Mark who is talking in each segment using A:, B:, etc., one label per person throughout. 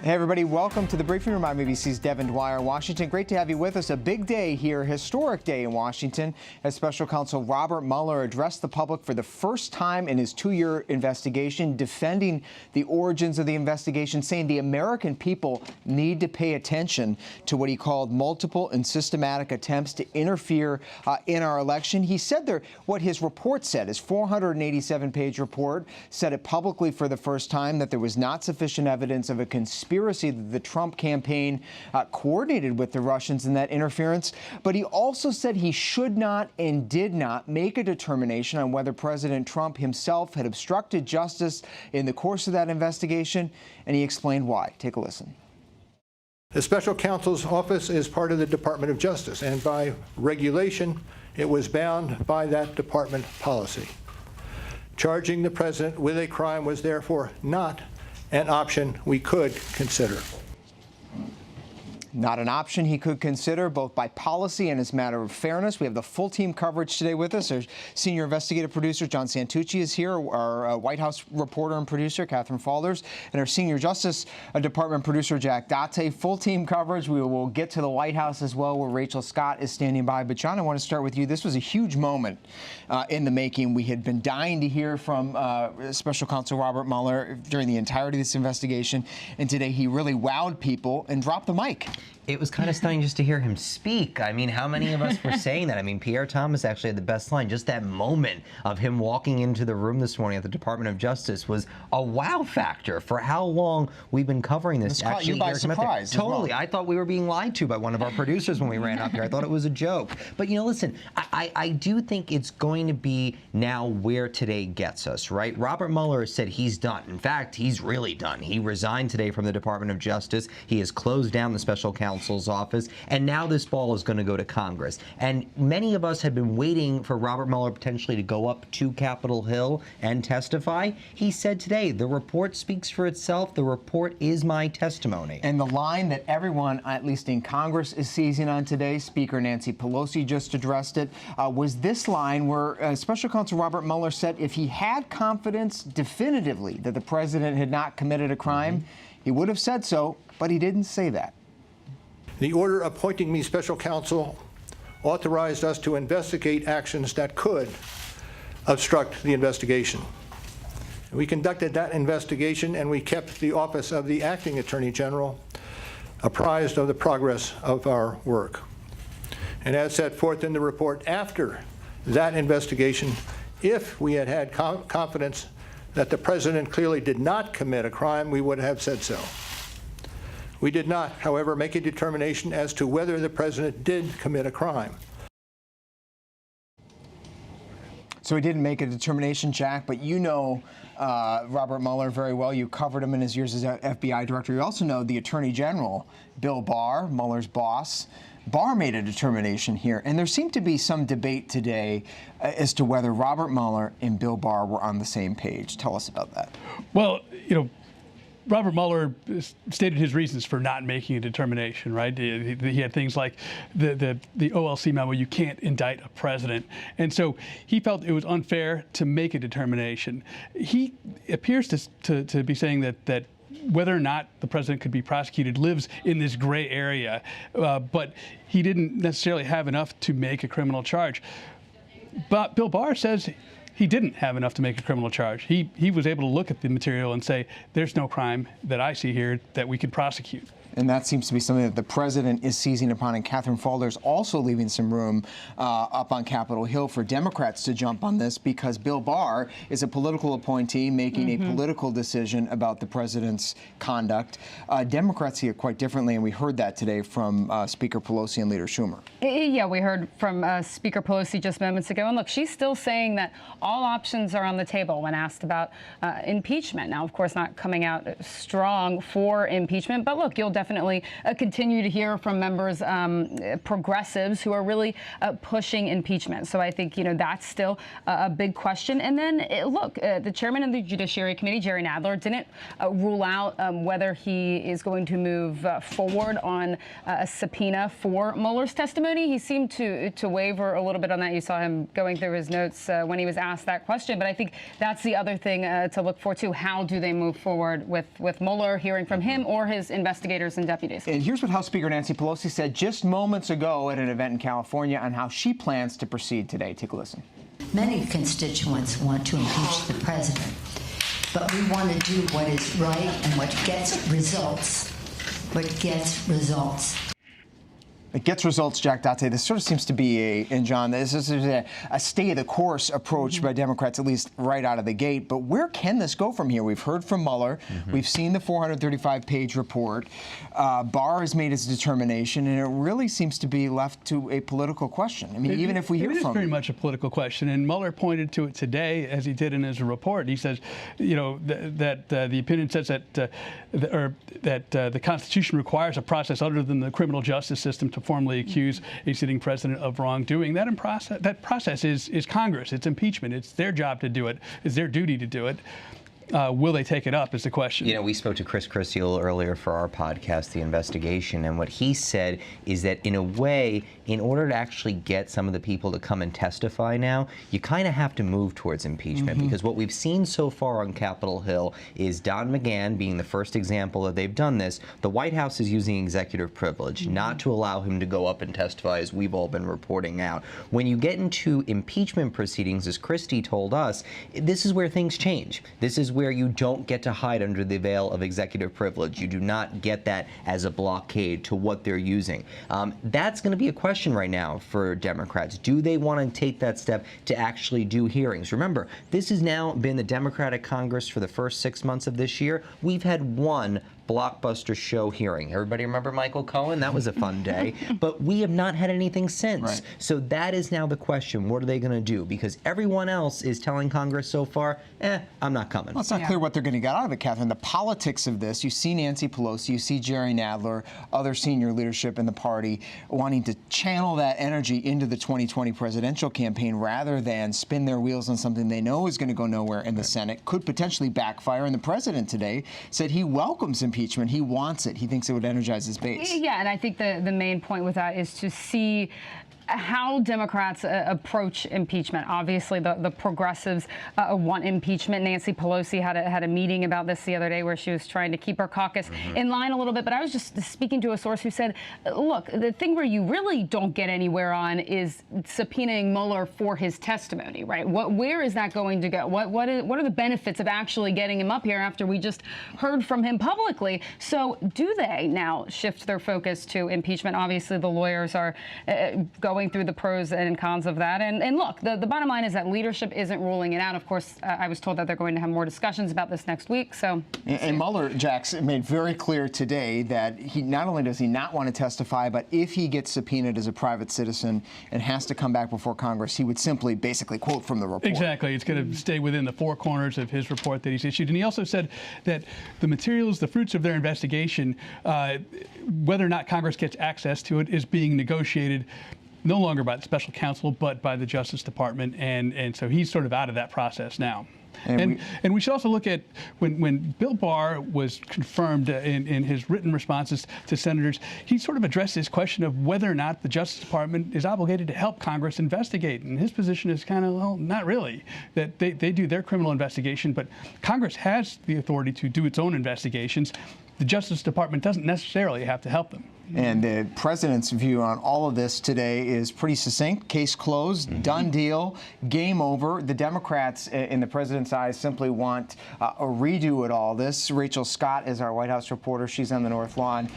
A: Hey everybody, welcome to the briefing room. I'm ABC's Devin Dwyer, Washington. Great to have you with us. A big day here, historic day in Washington, as Special Counsel Robert Mueller addressed the public for the first time in his 2-year investigation, defending the origins of the investigation, saying the American people need to pay attention to what he called multiple and systematic attempts to interfere in our election. He said there what his report said, his 487-page report, said it publicly for the first time that there was not sufficient evidence of a conspiracy that the Trump campaign coordinated with the Russians in that interference. But he also said he should not and did not make a determination on whether President Trump himself had obstructed justice in the course of that investigation, and he explained why. Take a listen.
B: The Special Counsel's office is part of the Department of Justice, and by regulation, it was bound by that department policy. Charging the president with a crime was therefore not an option we could consider.
A: Not an option he could consider, both by policy and as a matter of fairness. We have the full team coverage today with us. Our senior investigative producer, John Santucci, is here. Our White House reporter and producer, Catherine Falders, and our senior Justice Department producer, Jack Date. Full team coverage. We will get to the White House as well, where Rachel Scott is standing by. But, John, I want to start with you. This was a huge moment in the making. We had been dying to hear from Special Counsel Robert Mueller during the entirety of this investigation. And today he really wowed people and dropped the mic.
C: It was kind of stunning just to hear him speak. I mean, how many of us were saying that? I mean, Pierre Thomas actually had the best line. Just that moment of him walking into the room this morning at the Department of Justice was a wow factor for how long we've been covering this.
A: It's caught you by surprise.
C: Totally. I thought we were being lied to by one of our producers when we ran up here. I thought it was a joke. But, you know, listen, I do think it's going to be now where today gets us, right? Robert Mueller said he's done. In fact, he's really done. He resigned today from the Department of Justice. He has closed down the Special Counsel's office, and now this ball is going to go to Congress. And many of us had been waiting for Robert Mueller potentially to go up to Capitol Hill and testify. He said today, the report speaks for itself. The report is my testimony.
A: And the line that everyone, at least in Congress, is seizing on today, Speaker Nancy Pelosi just addressed it, was this line where Special Counsel Robert Mueller said if he had confidence definitively that the president had not committed a crime, he would have said so, but he didn't say that.
B: The order appointing me special counsel authorized us to investigate actions that could obstruct the investigation. We conducted that investigation, and we kept the office of the acting attorney general apprised of the progress of our work. And as set forth in the report, after that investigation, if we had had confidence that the president clearly did not commit a crime, we would have said so. We did not, however, make a determination as to whether the president did commit a crime.
A: So he didn't make a determination, Jack, but you know Robert Mueller very well. You covered him in his years as FBI director. You also know the Attorney General, Bill Barr, Mueller's boss. Barr made a determination here, and there seemed to be some debate today as to whether Robert Mueller and Bill Barr were on the same page. Tell us about that.
D: Well, you know, Robert Mueller stated his reasons for not making a determination, right? He had things like the OLC memo, you can't indict a president. And so he felt it was unfair to make a determination. He appears to be saying that whether or not the president could be prosecuted lives in this gray area, but he didn't necessarily have enough to make a criminal charge. But Bill Barr says he didn't have enough to make a criminal charge. He was able to look at the material and say, there's no crime that I see here that we could prosecute.
A: And that seems to be something that the president is seizing upon. And Catherine Falders also leaving some room up on Capitol Hill for Democrats to jump on this, because Bill Barr is a political appointee making a political decision about the president's conduct. Democrats see it quite differently, and we heard that today from Speaker Pelosi and Leader Schumer.
E: Yeah, we heard from Speaker Pelosi just moments ago. And look, she's still saying that all options are on the table when asked about impeachment. Now, of course, not coming out strong for impeachment, but look, you'll definitely definitely continue to hear from members, progressives, who are really pushing impeachment. So I think, that's still a big question. And then, look, the chairman of the Judiciary Committee, Jerry Nadler, didn't rule out whether he is going to move forward on a subpoena for Mueller's testimony. He seemed to waver a little bit on that. You saw him going through his notes when he was asked that question. But I think that's the other thing to look for, too. How do they move forward with Mueller, hearing from him or his investigators and deputies?
A: And here's what House Speaker Nancy Pelosi said just moments ago at an event in California on how she plans to proceed today. Take a listen.
F: Many constituents want to impeach the president, but we want to do what is right and what gets results.
A: It gets results, Jack Date. This sort of seems to be and John, this is a stay-the-course approach by Democrats, at least right out of the gate. But where can this go from here? We've heard from Mueller. We've seen the 435-page report. Barr has made his determination, and it really sees to be left to a political question. I mean, even if we hear from
D: it is very much a political question, and Mueller pointed to it today, as he did in his report. He says, that the opinion says that the Constitution requires a process other than the criminal justice system to formally accuse a sitting president of wrongdoing. That process is Congress. It's impeachment. It's their job to do it. It's their duty to do it. Will they take it up is the question.
C: We spoke to Chris Christie earlier for our podcast, The Investigation, and what he said is that, in a way, in order to actually get some of the people to come and testify now, you kind of have to move towards impeachment, because what we've seen so far on Capitol Hill is Don McGahn being the first example that they've done this. The White House is using executive privilege not to allow him to go up and testify, as we've all been reporting out. When you get into impeachment proceedings, as Christie told us, this is where things change. This is where you don't get to hide under the veil of executive privilege. You do not get that as a blockade to what they're using. That's going to be a question right now for Democrats. Do they want to take that step to actually do hearings? Remember, this has now been the Democratic Congress for the first 6 months of this year. We've had one blockbuster show hearing. Everybody remember Michael Cohen? That was a fun day. But we have not had anything since.
A: Right.
C: So that is now the question. What are they going to do? Because everyone else is telling Congress so far, I'm not coming.
A: Well, it's not clear what they're going to get out of it, Catherine. The politics of this, you see Nancy Pelosi, you see Jerry Nadler, other senior leadership in the party wanting to channel that energy into the 2020 presidential campaign rather than spin their wheels on something they know is going to go nowhere in the Senate, could potentially backfire. And the president today said he welcomes impeachment. He wants it. He thinks it would energize his base.
E: Yeah, and I think the main point with that is to see how Democrats approach impeachment. Obviously, the progressives want impeachment. Nancy Pelosi had a meeting about this the other day where she was trying to keep her caucus in line a little bit. But I was just speaking to a source who said, look, the thing where you really don't get anywhere on is subpoenaing Mueller for his testimony, right? Where is that going to go? What are the benefits of actually getting him up here after we just heard from him publicly? So do they now shift their focus to impeachment? Obviously, the lawyers are going through the pros and cons of that. And look, the bottom line is that leadership isn't ruling it out. Of course, I was told that they're going to have more discussions about this next week. So,
A: and Mueller, Jax, made very clear today that he not only does he not want to testify, but if he gets subpoenaed as a private citizen and has to come back before Congress, he would simply basically quote from the report.
D: Exactly. It's going to stay within the four corners of his report that he's issued. And he also said that the materials, the fruits of their investigation, whether or not Congress gets access to it, is being negotiated no longer by the special counsel, but by the Justice Department. And so he's sort of out of that process now. And we should also look at when Bill Barr was confirmed in his written responses to senators, he sort of addressed this question of whether or not the Justice Department is obligated to help Congress investigate. And his position is kind of, well, not really. That they do their criminal investigation, but Congress has the authority to do its own investigations. The Justice Department doesn't necessarily have to help them.
A: And the president's view on all of this today is pretty succinct. Case closed, done deal, game over. The Democrats, in the president's eyes, simply want a redo at all this. Rachel Scott is our White House reporter. She's on the North Lawn.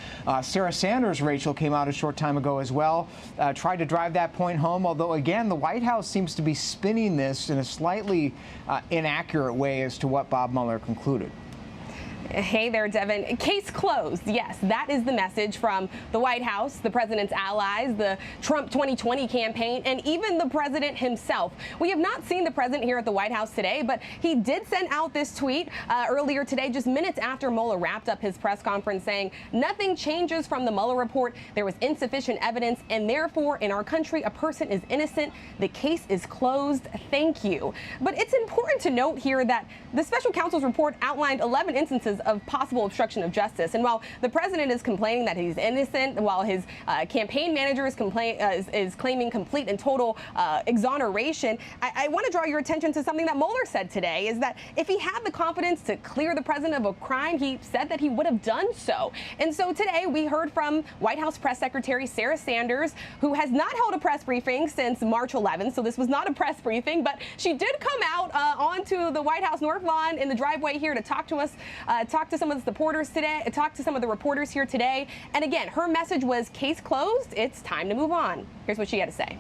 A: Sarah Sanders, Rachel, came out a short time ago as well, tried to drive that point home, although, again, the White House seems to be spinning this in a slightly inaccurate way as to what Bob Mueller concluded.
G: Hey there, Devin. Case closed. Yes, that is the message from the White House, the president's allies, the Trump 2020 campaign, and even the president himself. We have not seen the president here at the White House today, but he did send out this tweet earlier today, just minutes after Mueller wrapped up his press conference, saying nothing changes from the Mueller report. There was insufficient evidence, and therefore, in our country, a person is innocent. The case is closed. Thank you. But it's important to note here that the special counsel's report outlined 11 instances of possible obstruction of justice. And while the president is complaining that he's innocent, while his campaign manager is claiming complete and total exoneration, I want to draw your attention to something that Mueller said today, is that if he had the confidence to clear the president of a crime, he said that he would have done so. And so today we heard from White House Press Secretary Sarah Sanders, who has not held a press briefing since March 11th. So this was not a press briefing, but she did come out onto the White House North Lawn in the driveway here to talk to us, talk to some of the supporters today, talk to some of the reporters here today. And again, her message was case closed. It's time to move on. Here's what she had to say.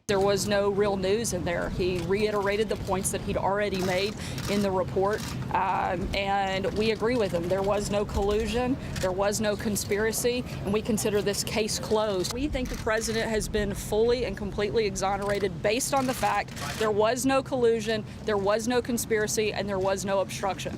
H: There was no real news in there. He reiterated the points that he'd already made in the report, and we agree with him. There was no collusion, there was no conspiracy, and we consider this case closed. We think the president has been fully and completely exonerated based on the fact there was no collusion, there was no conspiracy, and there was no obstruction.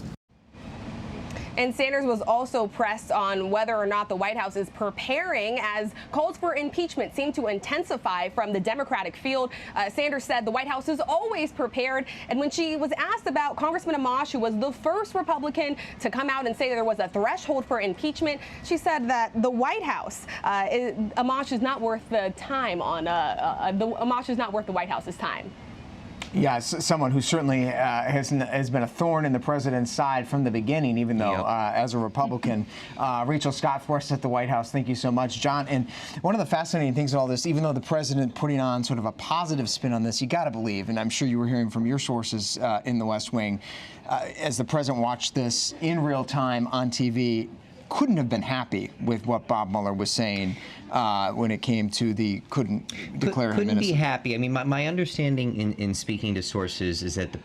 G: And Sanders was also pressed on whether or not the White House is preparing, as calls for impeachment seem to intensify from the Democratic field. Sanders said the White House is always prepared. And when she was asked about Congressman Amash, who was the first Republican to come out and say that there was a threshold for impeachment, she said that the White House, Amash is not worth the time on, Amash is not worth the White House's time.
A: Yes, someone who certainly has been a thorn in the president's side from the beginning, even though as a Republican. Rachel Scott for us at the White House. Thank you so much, John. And one of the fascinating things of all this, even though the president putting on sort of a positive spin on this, you got to believe, and I'm sure you were hearing from your sources in the West Wing, as the president watched this in real time on TV, couldn't have been happy with what Bob Mueller was saying when it came to the couldn't declare him innocent.
C: Couldn't be happy. I mean, my understanding in speaking to sources is that the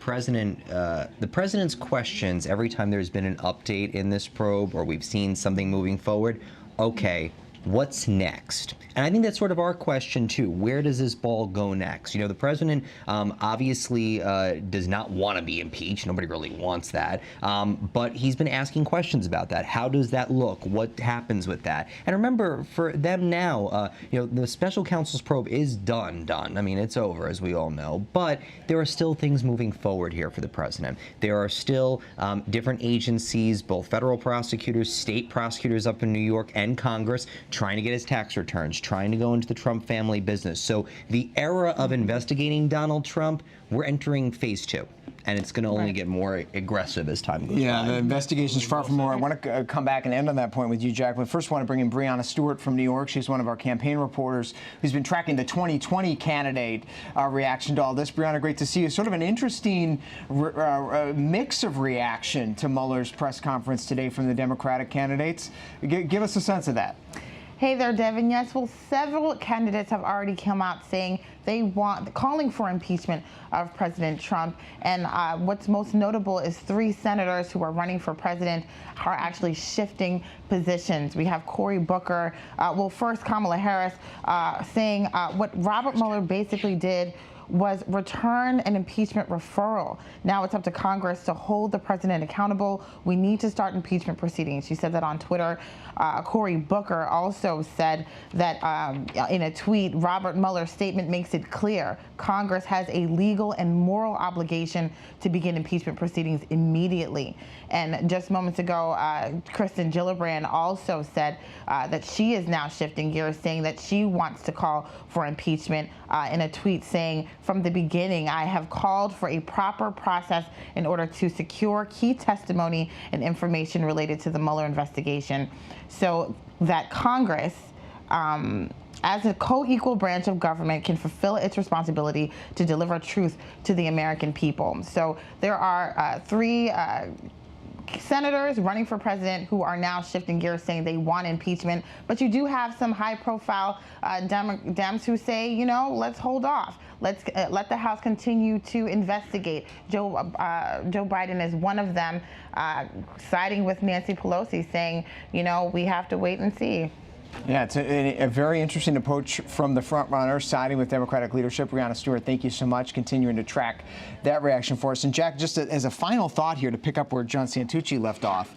C: president's questions every time there's been an update in this probe or we've seen something moving forward, okay, what's next? And I think that's sort of our question, too. Where does this ball go next? You know, the president obviously does not want to be impeached. Nobody really wants that. But he's been asking questions about that. How does that look? What happens with that? And remember, for them now, you know, the special counsel's probe is done. I mean, it's over, as we all know. But there are still things moving forward here for the president. There are still different agencies, both federal prosecutors, state prosecutors up in New York, and Congress, trying to get his tax returns, trying to go into the Trump family business. So the era of investigating Donald Trump, we're entering phase 2. And it's going to only get more aggressive as time goes by.
A: Yeah, the investigation's far from over. I want to come back and end on that point with you, Jack. But first, I want to bring in Breonna Stewart from New York. She's one of our campaign reporters who's been tracking the 2020 candidate reaction to all this. Breonna, great to see you. Sort of an interesting mix of reaction to Mueller's press conference today from the Democratic candidates. Give us a sense of that.
I: Hey there, Devin. Yes, well, several candidates have already come out saying calling for impeachment of President Trump. And what's most notable is 3 senators who are running for president are actually shifting positions. We have Cory Booker, first Kamala Harris, saying what Robert Mueller basically did was return an impeachment referral. Now it's up to Congress to hold the president accountable. We need to start impeachment proceedings. She said that on Twitter. Cory Booker also said that in a tweet, Robert Mueller's statement makes it clear Congress has a legal and moral obligation to begin impeachment proceedings immediately. And just moments ago, Kristen Gillibrand also said that she is now shifting gears, saying that she wants to call for impeachment in a tweet saying, from the beginning, I have called for a proper process in order to secure key testimony and information related to the Mueller investigation so that Congress, as a co-equal branch of government, can fulfill its responsibility to deliver truth to the American people. So there are 3 senators running for president who are now shifting gears saying they want impeachment, but you do have some high-profile Dems who say, you know, let's hold off. Let's let the House continue to investigate. Joe Biden is one of them, siding with Nancy Pelosi, saying, you know, we have to wait and see.
A: Yeah, it's a very interesting approach from the front runner, siding with Democratic leadership. Breanna Stewart, thank you so much, continuing to track that reaction for us. And Jack, just as a final thought here to pick up where John Santucci left off,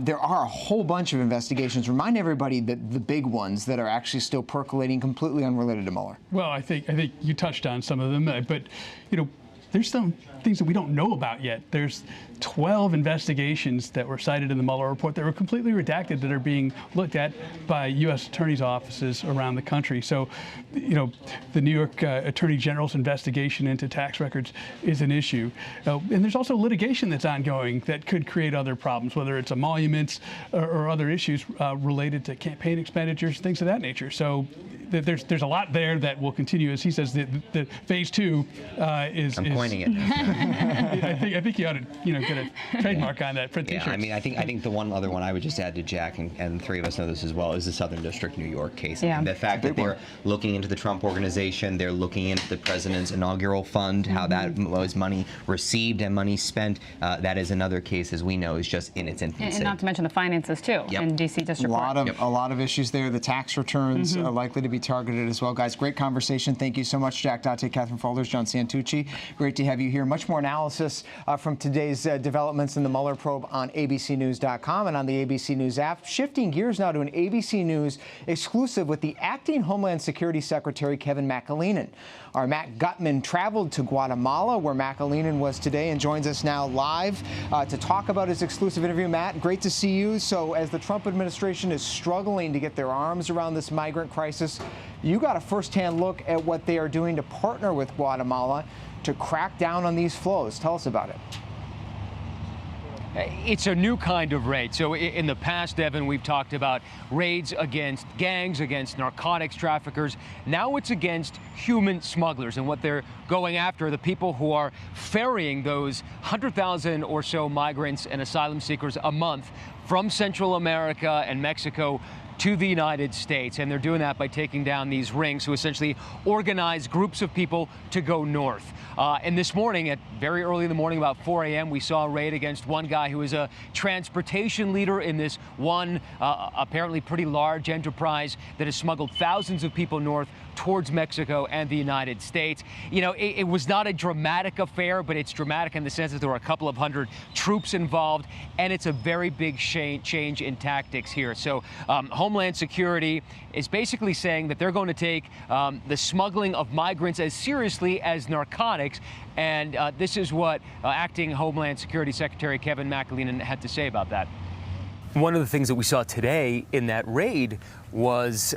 A: there are a whole bunch of investigations. Remind everybody that the big ones that are actually still percolating, completely unrelated to Mueller.
D: Well, I think you touched on some of them, but you know, there's some things that we don't know about yet. There's 12 investigations that were cited in the Mueller report that were completely redacted that are being looked at by U.S. attorneys' offices around the country. So, you know, the New York Attorney General's investigation into tax records is an issue. And there's also litigation that's ongoing that could create other problems, whether it's emoluments or other issues related to campaign expenditures, things of that nature. So there's a lot there that will continue. As he says, the phase 2 is.
C: I'm coining it.
D: I think you ought to, you know, get a trademark on that for t-shirts.
C: Yeah, I mean, I think the one other one I would just add to Jack, and three of us know this as well, is the Southern District New York case.
E: Yeah.
C: And the fact that they're looking into the Trump Organization, they're looking into the president's inaugural fund, how that was money received and money spent. That is another case, as we know, is just in its infancy.
E: And not to mention the finances too in D.C. District Court.
A: A lot of issues there. The tax returns are likely to be targeted as well. Guys, great conversation. Thank you so much, Jack Date, Catherine Faulders, John Santucci. Great to have you here. Much more analysis from today's developments in the Mueller probe on abcnews.com and on the ABC News app. Shifting gears now to an ABC News exclusive with the acting Homeland Security Secretary Kevin McCALEENAN. Our Matt Gutman traveled to Guatemala, where McCALEENAN was today, and joins us now live to talk about his exclusive interview. Matt, great to see you. So as the Trump administration is struggling to get their arms around this migrant crisis, you got a firsthand look at what they are doing to partner with Guatemala to crack down on these flows. Tell us about it.
J: It's a new kind of raid. So in the past, Evan, we've talked about raids against gangs, against narcotics traffickers. Now it's against human smugglers. And what they're going after are the people who are ferrying those 100,000 or so migrants and asylum seekers a month from Central America and Mexico to the United States. And they're doing that by taking down these rings who essentially organize groups of people to go north. And this morning, at very early in the morning, about 4 a.m., we saw a raid against one guy who is a transportation leader in this one apparently pretty large enterprise that has smuggled thousands of people north towards Mexico and the United States. You know, it was not a dramatic affair, but it's dramatic in the sense that there were a couple of hundred troops involved, and it's a very big change in tactics here. So Homeland Security is basically saying that they're going to take the smuggling of migrants as seriously as narcotics, and this is what acting Homeland Security Secretary Kevin McCALEENAN had to say about that.
K: One of the things that we saw today in that raid was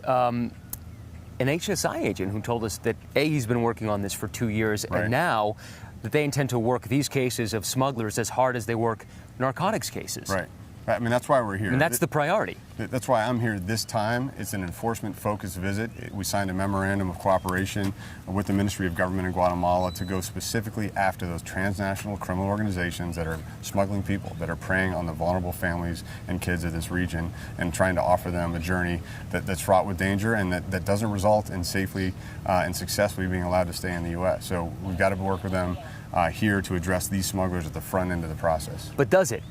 K: an HSI agent who told us that, A, he's been working on this for 2 years, and now that they intend to work these cases of smugglers as hard as they work narcotics cases.
L: Right. I mean, that's why we're here.
K: And that's the priority.
L: That's why I'm here this time. It's an enforcement-focused visit. We signed a memorandum of cooperation with the Ministry of Government in Guatemala to go specifically after those transnational criminal organizations that are smuggling people, that are preying on the vulnerable families and kids of this region, and trying to offer them a journey that's fraught with danger and that doesn't result in safely and successfully being allowed to stay in the U.S. So we've got to work with them here to address these smugglers at the front end of the process.
K: But does it?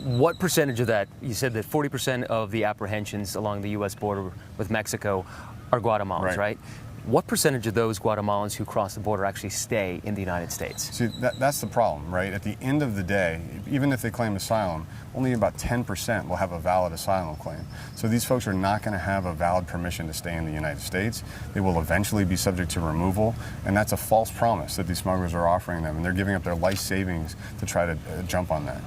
K: What percentage of that, you said that 40% of the apprehensions along the U.S. border with Mexico are Guatemalans, right? What percentage of those Guatemalans who cross the border actually stay in the United States?
L: See, that's the problem, right? At the end of the day, even if they claim asylum, only about 10% will have a valid asylum claim. So these folks are not going to have a valid permission to stay in the United States. They will eventually be subject to removal, and that's a false promise that these smugglers are offering them, and they're giving up their life savings to try to jump on that.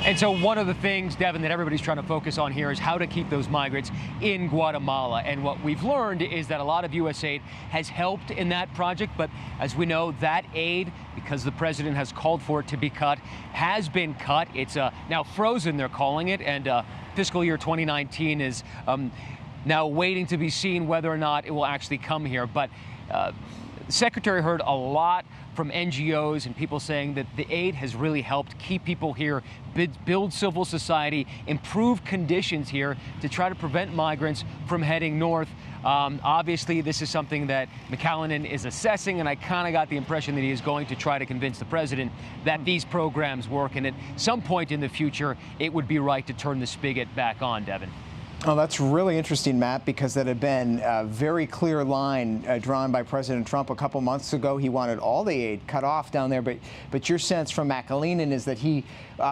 J: And so one of the things, Devin, that everybody's trying to focus on here is how to keep those migrants in Guatemala. And what we've learned is that a lot of U.S. aid has helped in that project. But as we know, that aid, because the president has called for it to be cut, has been cut. It's now frozen, they're calling it. And fiscal year 2019 is now waiting to be seen whether or not it will actually come here. But The Secretary heard a lot from NGOs and people saying that the aid has really helped keep people here, build civil society, improve conditions here to try to prevent migrants from heading north. Obviously, this is something that McCaleenan is assessing, and I kind of got the impression that he is going to try to convince the president that these programs work, and at some point in the future, it would be right to turn the spigot back on, Devin.
A: Oh, that's really interesting, Matt, because that had been a very clear line drawn by President Trump a couple months ago. He wanted all the aid cut off down there, but your sense from McCaleenan is that he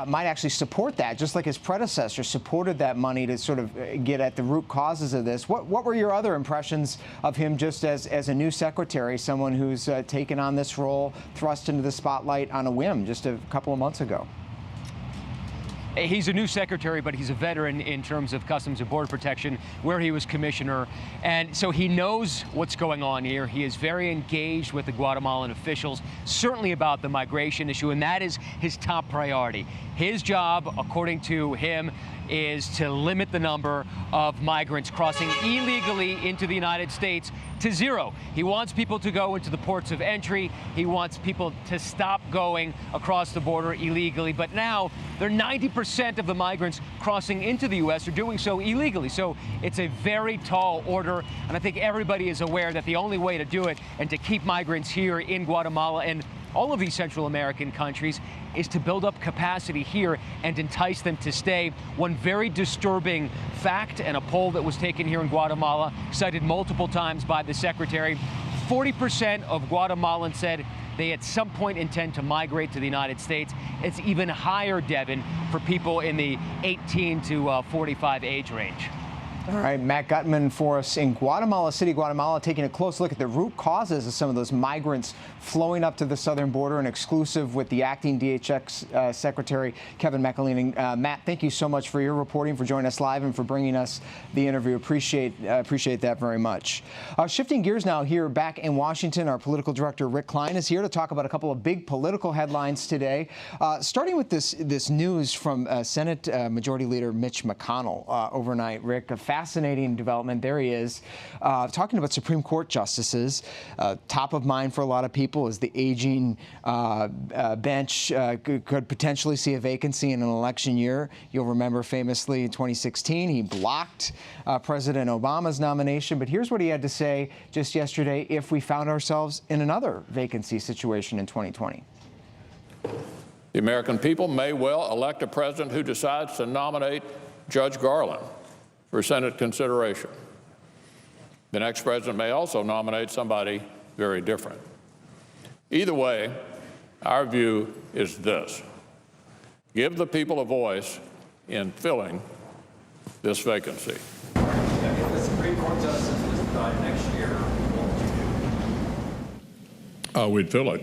A: might actually support that, just like his predecessor supported that money to sort of get at the root causes of this. What were your other impressions of him just as a new secretary, someone who's taken on this role, thrust into the spotlight on a whim just a couple of months ago?
J: He's a new secretary, but he's a veteran in terms of Customs and Border Protection, where he was commissioner. And so he knows what's going on here. He is very engaged with the Guatemalan officials, certainly about the migration issue, and that is his top priority. His job, according to him, is to limit the number of migrants crossing illegally into the United States to zero. He wants people to go into the ports of entry. He wants people to stop going across the border illegally. But now, 90% of the migrants crossing into the U.S. are doing so illegally. So it's a very tall order. And I think everybody is aware that the only way to do it and to keep migrants here in Guatemala and all of these Central American countries is to build up capacity here and entice them to stay. One very disturbing fact, and a poll that was taken here in Guatemala, cited multiple times by the Secretary, 40% of Guatemalans said they at some point intend to migrate to the United States. It's even higher, Devin, for people in the 18 to 45 age range.
A: All right, Matt Gutman for us in Guatemala City, Guatemala, taking a close look at the root causes of some of those migrants flowing up to the southern border, and exclusive with the acting DHS Secretary Kevin McCaleenan. Matt, thank you so much for your reporting, for joining us live, and for bringing us the interview. Appreciate that very much. Shifting gears now, here back in Washington, our political director Rick Klein is here to talk about a couple of big political headlines today. Starting with this news from Senate Majority Leader Mitch McConnell overnight. Rick, a fascinating development. There he is, talking about Supreme Court justices. Top of mind for a lot of people is the aging bench could potentially see a vacancy in an election year. You'll remember famously in 2016, he blocked President Obama's nomination. But here's what he had to say just yesterday if we found ourselves in another vacancy situation in 2020.
M: The American people may well elect a president who decides to nominate Judge Garland for Senate consideration. The next president may also nominate somebody very different. Either way, our view is this: give the people a voice in filling this vacancy.
N: If the Supreme Court justice was died next year, what would you do?
M: We'd fill it.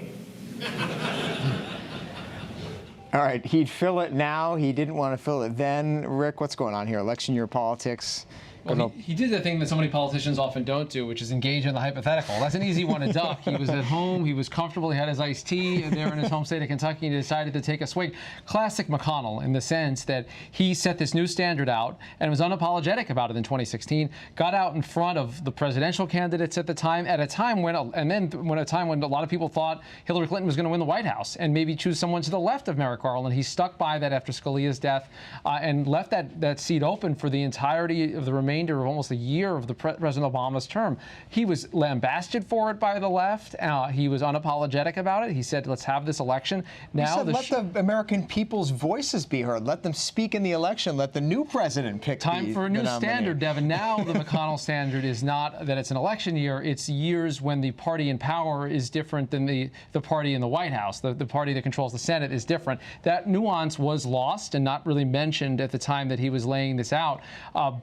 A: All right, he'd fill it now. He didn't want to fill it then. Rick, what's going on here? Election year politics.
O: Well, he did the thing that so many politicians often don't do, which is engage in the hypothetical. That's an easy one to duck. He was at home. He was comfortable. He had his iced tea there in his home state of Kentucky, and he decided to take a swing. Classic McConnell in the sense that he set this new standard out and was unapologetic about it in 2016, got out in front of the presidential candidates at the time, at a time when, and then when a time when a lot of people thought Hillary Clinton was going to win the White House and maybe choose someone to the left of Merrick Garland. He stuck by that after Scalia's death and left that seat open for the entirety of the remainder of almost a year of the President Obama's term. He was lambasted for it by the left. He was unapologetic about it. He said, let's have this election. Now,
A: he said, let the American people's voices be heard. Let them speak in the election. Let the new president pick
O: time for a new standard, Devin. Now the McConnell standard is not that it's an election year. It's years when the party in power is different than the party in the White House. The party that controls the Senate is different. That nuance was lost and not really mentioned at the time that he was laying this out.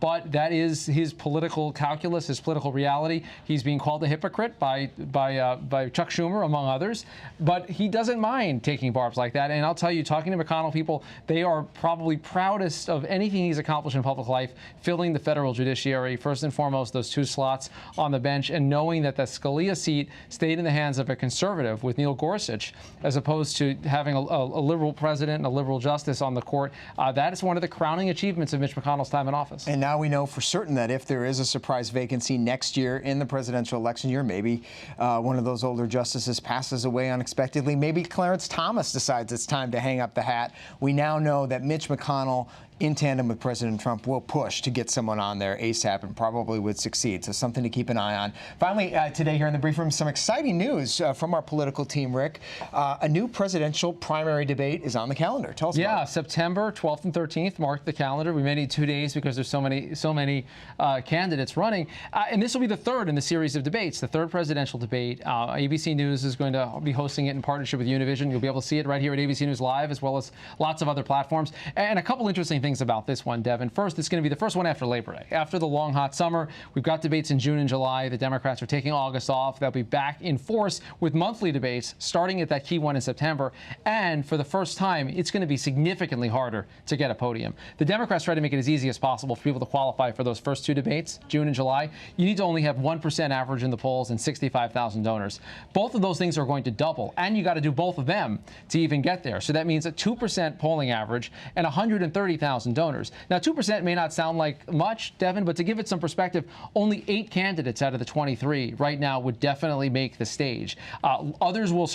O: But that is his political calculus, his political reality. He's being called a hypocrite by Chuck Schumer, among others. But he doesn't mind taking barbs like that. And I'll tell you, talking to McConnell people, they are probably proudest of anything he's accomplished in public life, filling the federal judiciary, first and foremost, those 2 slots on the bench, and knowing that the Scalia seat stayed in the hands of a conservative with Neil Gorsuch, as opposed to having a liberal president and a liberal justice on the court. That is one of the crowning achievements of Mitch McConnell's time in office.
A: And now we know for certain that if there is a surprise vacancy next year in the presidential election year, maybe one of those older justices passes away unexpectedly, maybe Clarence Thomas decides it's time to hang up the hat. We now know that Mitch McConnell, in tandem with President Trump, will push to get someone on there ASAP and probably would succeed. So something to keep an eye on. Finally, today here in the brief room, some exciting news from our political team, Rick. A new presidential primary debate is on the calendar. Tell us about it.
O: Yeah, September 12th and 13th, mark the calendar. We may need 2 days because there's so many candidates running. And this will be the third in the series of debates, the third presidential debate. ABC News is going to be hosting it in partnership with Univision. You'll be able to see it right here at ABC News Live, as well as lots of other platforms. And a couple interesting things about this one, Devin. First, it's going to be the first one after Labor Day. After the long, hot summer, we've got debates in June and July. The Democrats are taking August off. They'll be back in force with monthly debates, starting at that key one in September. And for the first time, it's going to be significantly harder to get a podium. The Democrats try to make it as easy as possible for people to qualify for those first two debates, June and July. You need to only have 1% average in the polls and 65,000 donors. Both of those things are going to double, and you got to do both of them to even get there. So that means a 2% polling average and 130,000 donors. Now, 2% may not sound like much, Devin, but to give it some perspective, only 8 candidates out of the 23 right now would definitely make the stage. Others will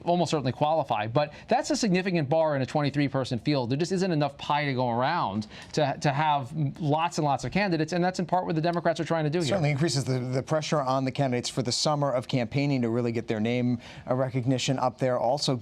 O: almost certainly qualify, but that's a significant bar in a 23-person field. There just isn't enough pie to go around to have lots and lots of candidates, and that's in part what the Democrats are trying to do here.
A: Certainly increases the pressure on the candidates for the summer of campaigning to really get their name recognition up there, also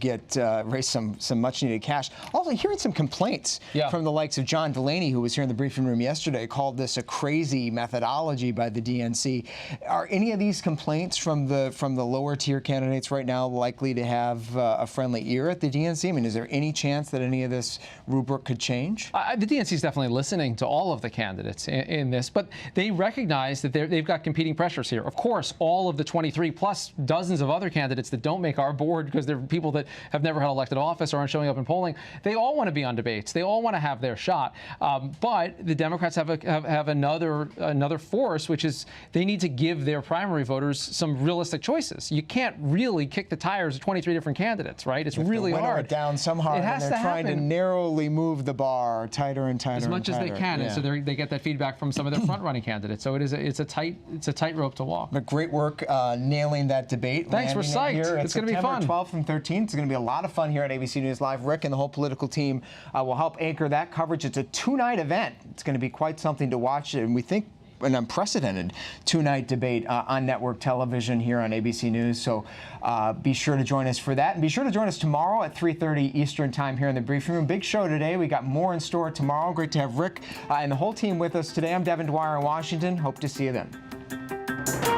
A: raise some much-needed cash. Also, hearing some complaints from the likes of John Delaney, who was here in the briefing room yesterday, called this a crazy methodology by the DNC. Are any of these complaints from the lower tier candidates right now likely to have a friendly ear at the DNC? I mean, is there any chance that any of this rubric could change?
O: The DNC is definitely listening to all of the candidates in this, but they recognize that they've got competing pressures here. Of course, all of the 23 plus dozens of other candidates that don't make our board because they're people that have never held elected office or aren't showing up in polling, they all want to be on debates. They all want to have their shot. But the Democrats have another force, which is they need to give their primary voters some realistic choices. You can't really kick the tires of 23 different candidates, right? It's really hard.
A: It down some hard, and they're trying to narrowly move the bar tighter and tighter
O: as much as they can, and so they get that feedback from some of their front-running candidates. So it's a tightrope to walk.
A: But great work nailing that debate.
O: Thanks, we're psyched. It's going to be fun.
A: September 12th and 13th. It's going to be a lot of fun here at ABC News Live. Rick and the whole political team will help anchor that coverage. It's a 2-night event. It's going to be quite something to watch, and we think an unprecedented 2-night debate on network television here on ABC News. So be sure to join us for that. And be sure to join us tomorrow at 3:30 Eastern Time here in the briefing room. Big show today. We got more in store tomorrow. Great to have Rick and the whole team with us today. I'm Devin Dwyer in Washington. Hope to see you then.